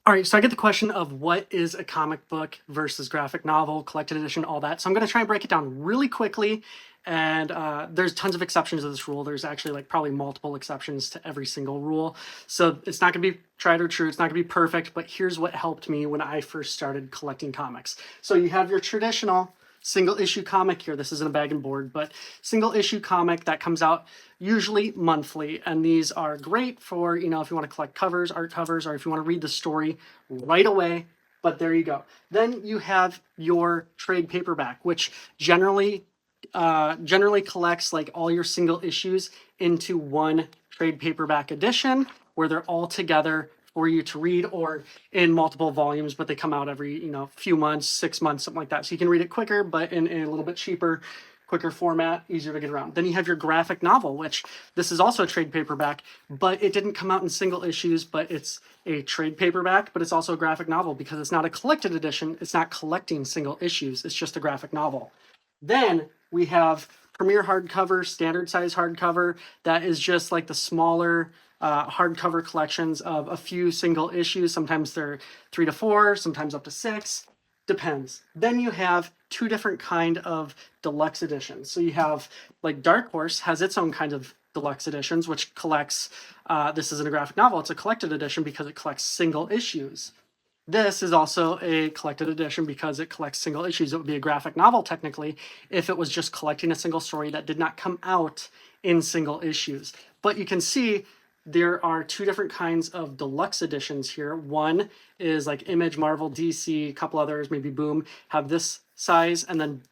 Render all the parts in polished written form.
All right, so I get the question of what is a comic book versus graphic novel, collected edition, all that. So I'm going to try and break it down really quickly. And there's tons of exceptions to this rule. There's actually like probably multiple exceptions to every single rule. So it's not going to be tried or true. It's not going to be perfect. But here's what helped me when I first started collecting comics. So you have your traditional single issue comic here. This isn't a bag and board, but single issue comic that comes out usually monthly. And these are great for, you know, if you want to collect covers, art covers, or if you want to read the story right away. But there you go. Then you have your trade paperback, which generally collects like all your single issues into one trade paperback edition where they're all together for you to read, or in multiple volumes, but they come out every, few months, 6 months, something like that. So you can read it quicker, but in a little bit cheaper, quicker format, easier to get around. Then you have your graphic novel, which this is also a trade paperback, but it didn't come out in single issues, but it's a trade paperback, but it's also a graphic novel because it's not a collected edition. It's not collecting single issues. It's just a graphic novel. Then we have Premier hardcover, standard size hardcover. That is just like the smaller hardcover collections of a few single issues. Sometimes they're 3 to 4, sometimes up to 6. Depends. Then you have two different kind of deluxe editions. So you have like Dark Horse has its own kind of deluxe editions, which collects, this isn't a graphic novel, it's a collected edition because it collects single issues. This is also a collected edition because it collects single issues. It would be a graphic novel technically if it was just collecting a single story that did not come out in single issues. But you can see there are two different kinds of deluxe editions here. One is like Image, Marvel, DC, a couple others, maybe Boom, have this size, and then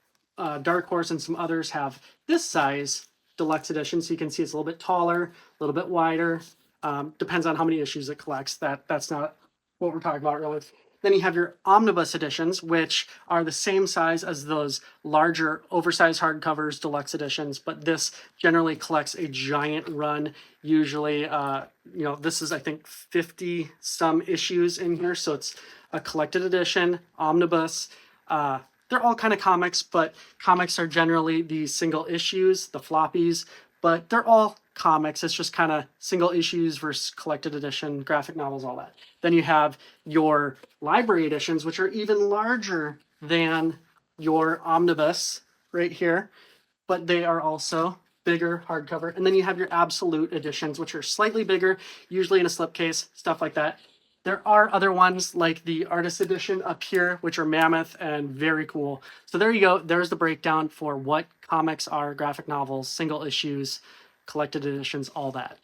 Dark Horse and some others have this size deluxe edition. So you can see it's a little bit taller, a little bit wider. Depends on how many issues it collects. That's not what we're talking about really. Then you have your Omnibus Editions, which are the same size as those larger oversized hardcovers, deluxe editions, but this generally collects a giant run. Usually, this is, I think, 50 some issues in here. So it's a collected edition, omnibus. They're all kind of comics, but comics are generally the single issues, the floppies, but they're all comics. It's just kind of single issues versus collected edition, graphic novels, all that. Then you have your library editions, which are even larger than your omnibus right here, but they are also bigger hardcover. And then you have your absolute editions, which are slightly bigger, usually in a slipcase, stuff like that. There are other ones like the artist edition up here, which are mammoth and very cool. So there you go. There's the breakdown for what comics are, graphic novels, single issues, collected editions, all that.